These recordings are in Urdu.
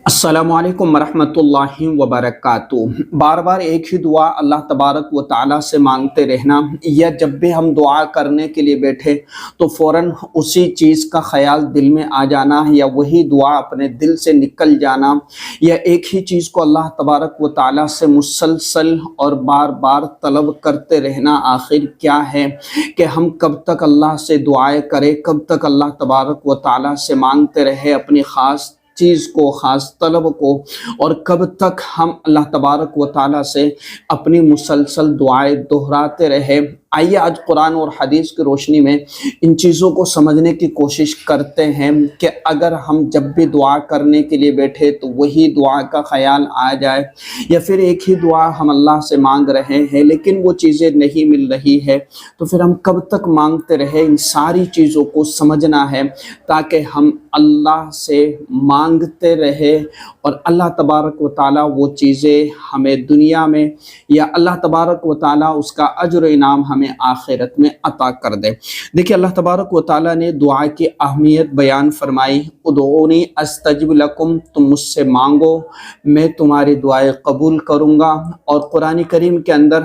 السلام علیکم ورحمۃ اللہ وبرکاتہ۔ بار بار ایک ہی دعا اللہ تبارک و تعالیٰ سے مانگتے رہنا، یا جب بھی ہم دعا کرنے کے لیے بیٹھے تو فوراً اسی چیز کا خیال دل میں آ جانا، یا وہی دعا اپنے دل سے نکل جانا، یا ایک ہی چیز کو اللہ تبارک و تعالیٰ سے مسلسل اور بار بار طلب کرتے رہنا، آخر کیا ہے کہ ہم کب تک اللہ سے دعائیں کریں، کب تک اللہ تبارک و تعالیٰ سے مانگتے رہے اپنی خاص چیز کو، خاص طلب کو، اور کب تک ہم اللہ تبارک و تعالیٰ سے اپنی مسلسل دعائیں دہراتے رہے۔ آئیے آج قرآن اور حدیث کی روشنی میں ان چیزوں کو سمجھنے کی کوشش کرتے ہیں کہ اگر ہم جب بھی دعا کرنے کے لیے بیٹھے تو وہی دعا کا خیال آ جائے، یا پھر ایک ہی دعا ہم اللہ سے مانگ رہے ہیں لیکن وہ چیزیں نہیں مل رہی ہے، تو پھر ہم کب تک مانگتے رہے۔ ان ساری چیزوں کو سمجھنا ہے تاکہ ہم اللہ سے مانگتے رہے اور اللہ تبارک و تعالیٰ وہ چیزیں ہمیں دنیا میں، یا اللہ تبارک و تعالیٰ اس کا اجر و انعام ہمیں آخرت میں عطا کر دے۔ دیکھیں اللہ تبارک و تعالیٰ نے دعا کی اہمیت بیان فرمائی، ادعونی استجب لکم، تم مجھ سے مانگو میں تمہاری دعائیں قبول کروں گا۔ اور قرآن کریم کے اندر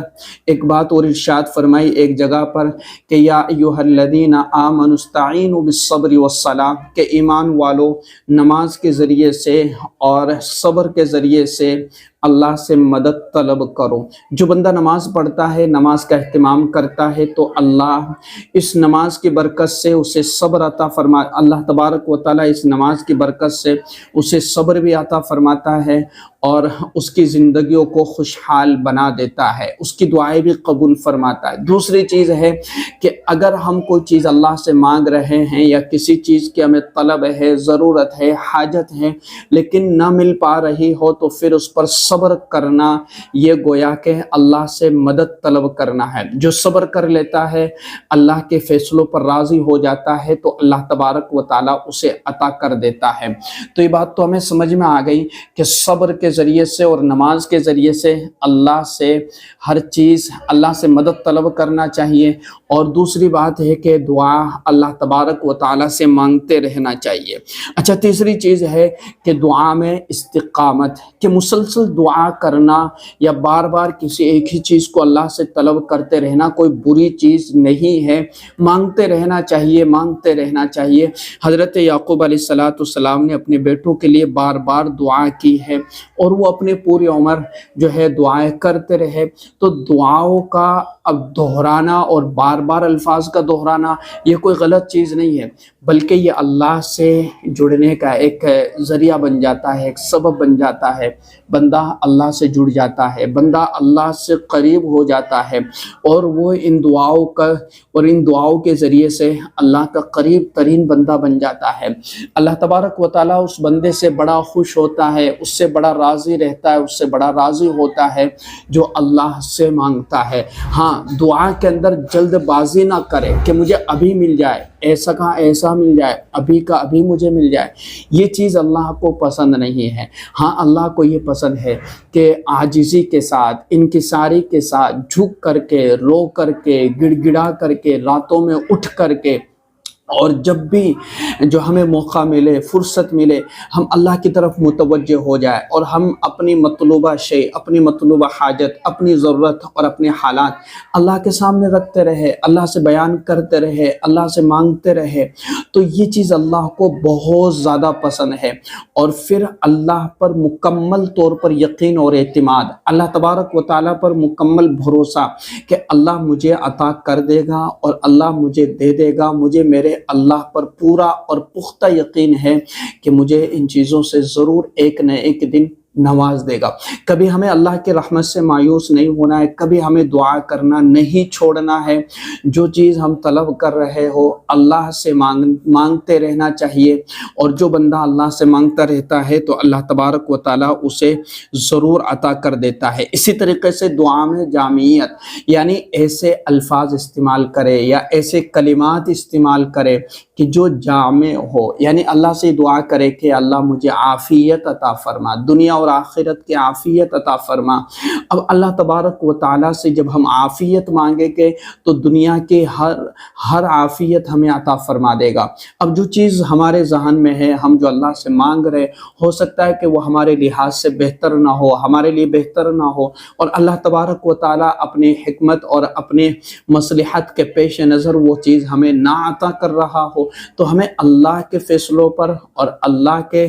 ایک بات اور ارشاد فرمائی ایک جگہ پر کہ یا ایھا الذین آمنوا استعینوا بالصبر والصلاۃ، کہ ایمان والو نماز کے ذریعے سے اور صبر کے ذریعے سے اللہ سے مدد طلب کرو۔ جو بندہ نماز پڑھتا ہے، نماز کا اہتمام کرتا ہے، تو اللہ اس نماز کی برکت سے اسے صبر عطا فرما، اللہ تبارک و تعالیٰ اس نماز کی برکت سے اسے صبر بھی عطا فرماتا ہے اور اس کی زندگیوں کو خوشحال بنا دیتا ہے، اس کی دعائیں بھی قبول فرماتا ہے۔ دوسری چیز ہے کہ اگر ہم کوئی چیز اللہ سے مانگ رہے ہیں یا کسی چیز کی ہمیں طلب ہے، ضرورت ہے، حاجت ہے، لیکن نہ مل پا رہی ہو، تو پھر اس پر صبر کرنا، یہ گویا کہ اللہ سے مدد طلب کرنا ہے۔ جو صبر کر لیتا ہے، اللہ کے فیصلوں پر راضی ہو جاتا ہے، تو اللہ تبارک و تعالیٰ اسے عطا کر دیتا ہے۔ تو یہ بات تو ہمیں سمجھ میں آ گئی کہ صبر کے ذریعے سے اور نماز کے ذریعے سے اللہ سے ہر چیز، اللہ سے مدد طلب کرنا چاہیے۔ اور دوسری بات ہے کہ دعا اللہ تبارک و تعالیٰ سے مانگتے رہنا چاہیے۔ اچھا، تیسری چیز ہے کہ دعا میں استقامت، کہ مسلسل دعا کرنا یا بار بار کسی ایک ہی چیز کو اللہ سے طلب کرتے رہنا کوئی بری چیز نہیں ہے، مانگتے رہنا چاہیے، مانگتے رہنا چاہیے۔ حضرت یعقوب علیہ السلام نے اپنے بیٹوں کے لیے بار بار دعا کی ہے اور وہ اپنے پوری عمر جو ہے دعائیں کرتے رہے۔ تو دعاؤں کا اب دہرانا اور بار بار الفاظ کا دہرانا یہ کوئی غلط چیز نہیں ہے، بلکہ یہ اللہ سے جڑنے کا ایک ذریعہ بن جاتا ہے، ایک سبب بن جاتا ہے۔ بندہ اللہ سے جڑ جاتا ہے، بندہ اللہ سے قریب ہو جاتا ہے، اور وہ ان دعاؤں کے ذریعے سے اللہ کا قریب ترین بندہ بن جاتا ہے۔ اللہ تبارک و تعالیٰ اس بندے سے بڑا خوش ہوتا ہے، اس سے بڑا راضی رہتا ہے، اس سے بڑا راضی ہوتا ہے جو اللہ سے مانگتا ہے۔ ہاں، دعا کے اندر جلد بازی نہ کرے کہ مجھے ابھی مل جائے، ایسا کا ایسا مل جائے، ابھی کا ابھی مجھے مل جائے، یہ چیز اللہ کو پسند نہیں ہے۔ ہاں، اللہ کو یہ پسند ہے کہ عاجزی کے ساتھ، انکساری کے ساتھ، جھک کر کے، رو کر کے، گڑ گڑا کر کے، راتوں میں اٹھ کر کے، اور جب بھی جو ہمیں موقع ملے، فرصت ملے، ہم اللہ کی طرف متوجہ ہو جائے اور ہم اپنی مطلوبہ شے، اپنی مطلوبہ حاجت، اپنی ضرورت اور اپنے حالات اللہ کے سامنے رکھتے رہے، اللہ سے بیان کرتے رہے، اللہ سے مانگتے رہے، تو یہ چیز اللہ کو بہت زیادہ پسند ہے۔ اور پھر اللہ پر مکمل طور پر یقین اور اعتماد، اللہ تبارک و تعالیٰ پر مکمل بھروسہ کہ اللہ مجھے عطا کر دے گا اور اللہ مجھے دے دے گا، مجھے میرے اللہ پر پورا اور پختہ یقین ہے کہ مجھے ان چیزوں سے ضرور ایک نہ ایک دن نواز دے گا۔ کبھی ہمیں اللہ کی رحمت سے مایوس نہیں ہونا ہے، کبھی ہمیں دعا کرنا نہیں چھوڑنا ہے۔ جو چیز ہم طلب کر رہے ہو اللہ سے مانگتے رہنا چاہیے، اور جو بندہ اللہ سے مانگتا رہتا ہے تو اللہ تبارک و تعالیٰ اسے ضرور عطا کر دیتا ہے۔ اسی طریقے سے دعا میں جامعیت، یعنی ایسے الفاظ استعمال کرے یا ایسے کلمات استعمال کرے کہ جو جامع ہو، یعنی اللہ سے دعا کرے کہ اللہ مجھے عافیت عطا فرما، دنیا اور اور آخرت کی عافیت عطا فرما۔ اب اللہ تبارک و تعالیٰ سے جب ہم عافیت مانگیں گے تو دنیا کے ہر عافیت ہمیں عطا فرما دے گا۔ اب جو چیز ہمارے ذہن میں ہے، ہم جو اللہ سے مانگ رہے، ہو سکتا ہے کہ وہ ہمارے لحاظ سے بہتر نہ ہو، ہمارے لیے بہتر نہ ہو، اور اللہ تبارک و تعالیٰ اپنے حکمت اور اپنے مصلحت کے پیش نظر وہ چیز ہمیں نہ عطا کر رہا ہو، تو ہمیں اللہ کے فیصلوں پر اور اللہ کے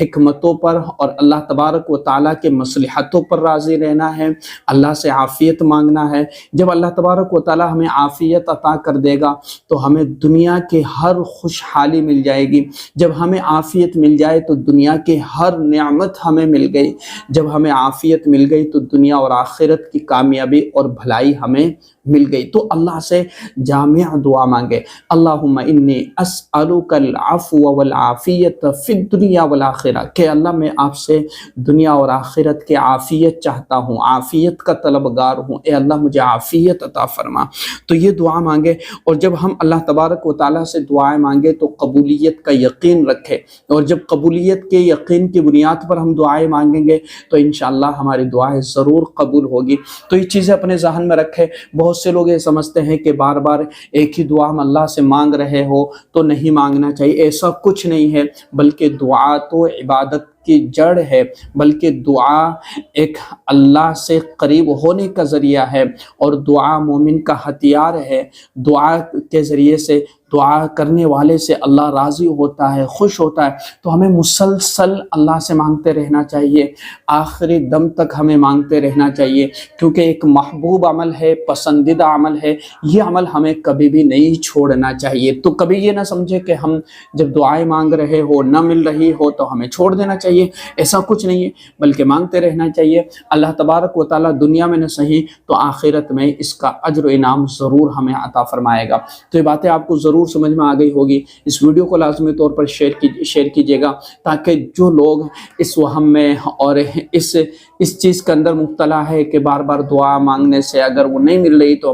حکمتوں پر اور اللہ تبارک و تعالیٰ کے مصلحتوں پر راضی رہنا ہے، اللہ سے عافیت مانگنا ہے۔ جب اللہ تبارک و تعالیٰ ہمیں عافیت عطا کر دے گا تو ہمیں دنیا کے ہر خوشحالی مل جائے گی۔ جب ہمیں عافیت مل جائے تو دنیا کے ہر نعمت ہمیں مل گئی۔ جب ہمیں عافیت مل گئی تو دنیا اور آخرت کی کامیابی اور بھلائی ہمیں مل گئی۔ تو اللہ سے جامع دعا مانگے، اللہم انی اسألک العفو والعافیت فی الدنیا والآخرہ، کہ اللہ میں آپ سے دنیا اور آخرت کے عافیت چاہتا ہوں، عافیت کا طلبگار ہوں، اے اللہ مجھے عافیت عطا فرما۔ تو یہ دعا مانگے، اور جب ہم اللہ تبارک و تعالیٰ سے دعائیں مانگے تو قبولیت کا یقین رکھے، اور جب قبولیت کے یقین کی بنیاد پر ہم دعائیں مانگیں گے تو انشاءاللہ ہماری دعائیں ضرور قبول ہوگی۔ تو یہ چیزیں اپنے ذہن میں رکھے۔ بہت سے لوگ یہ سمجھتے ہیں کہ بار بار ایک ہی دعا ہم اللہ سے مانگ رہے ہو تو نہیں مانگنا چاہیے، ایسا کچھ نہیں ہے، بلکہ دعا تو عبادت کی جڑ ہے، بلکہ دعا ایک اللہ سے قریب ہونے کا ذریعہ ہے، اور دعا مومن کا ہتھیار ہے۔ دعا کے ذریعے سے، دعا کرنے والے سے اللہ راضی ہوتا ہے، خوش ہوتا ہے۔ تو ہمیں مسلسل اللہ سے مانگتے رہنا چاہیے، آخری دم تک ہمیں مانگتے رہنا چاہیے، کیونکہ ایک محبوب عمل ہے، پسندیدہ عمل ہے، یہ عمل ہمیں کبھی بھی نہیں چھوڑنا چاہیے۔ تو کبھی یہ نہ سمجھے کہ ہم جب دعائیں مانگ رہے ہو، نہ مل رہی ہو تو ہمیں چھوڑ دینا چاہیے، ایسا کچھ نہیں ہے، بلکہ مانگتے رہنا چاہیے۔ اللہ تبارک و تعالیٰ دنیا میں نہ صحیح تو آخرت میں اس کا اجر و انعام ضرور ہمیں عطا فرمائے گا۔ تو یہ باتیں آپ کو ضرور سمجھ میں آ گئی ہوگی۔ اس ویڈیو کو لازمی طور پر شیئر کیجیے گا، تاکہ جو لوگ اس وہم میں اور اس چیز کے اندر مبتلا ہے کہ بار بار دعا مانگنے سے اگر وہ نہیں مل رہی تو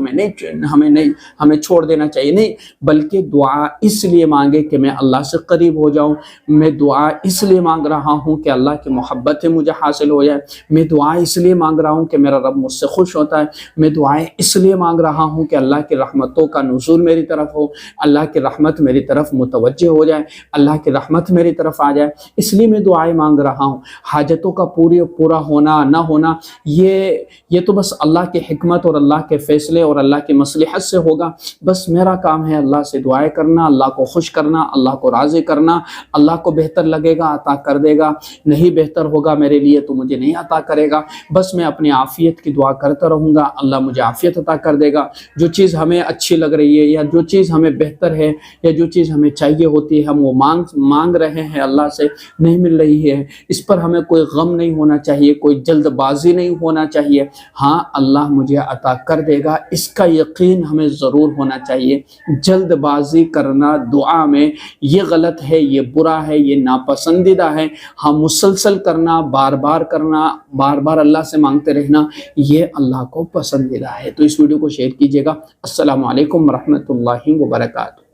ہمیں چھوڑ دینا چاہیے، نہیں، بلکہ دعا اس لیے مانگے کہ میں اللہ سے قریب ہو جاؤں۔ میں دعا اس لیے مانگ رہا ہوں کہ اللہ کی محبت مجھے حاصل ہو جائے۔ میں دعا اس لیے مانگ رہا ہوں کہ میرا رب مجھ سے خوش ہوتا ہے۔ میں دعائیں اس لیے مانگ رہا ہوں کہ اللہ کی رحمتوں کا نزول میری طرف ہو، اللہ کی رحمت میری طرف متوجہ ہو جائے، اللہ کی رحمت میری طرف آ جائے، اس لیے میں دعائیں مانگ رہا ہوں۔ حاجتوں کا پورا ہونا نہ ہونا یہ تو بس اللہ کی حکمت اور اللہ کے فیصلے اور اللہ کی مصلحت سے ہوگا۔ بس میرا کام ہے اللہ سے دعائیں کرنا، اللہ کو خوش کرنا، اللہ کو راضی کرنا۔ اللہ کو بہتر لگے گا عطا کر دے گا، نہیں بہتر ہوگا میرے لیے تو مجھے نہیں عطا کرے گا۔ بس میں اپنی عافیت کی دعا کرتا رہوں گا، اللہ مجھے عافیت عطا کر دے گا۔ جو چیز ہمیں اچھی لگ رہی ہے یا جو چیز ہمیں بہتر ہے یا جو چیز ہمیں چاہیے ہوتی ہے، ہم وہ مانگ رہے ہیں، اللہ سے نہیں مل رہی ہے، اس پر ہمیں کوئی غم نہیں ہونا چاہیے، کوئی جلد بازی نہیں ہونا چاہیے۔ ہاں، اللہ مجھے عطا کر دے گا، اس کا یقین ہمیں ضرور ہونا چاہیے۔ جلد بازی کرنا دعا میں یہ غلط ہے، یہ برا ہے، یہ ناپسندیدہ ہے۔ ہم مسلسل کرنا، بار بار اللہ سے مانگتے رہنا، یہ اللہ کو پسندیدہ ہے۔ تو اس ویڈیو کو شیئر کیجیے گا۔ السلام علیکم ورحمۃ اللہ وبرکاتہ۔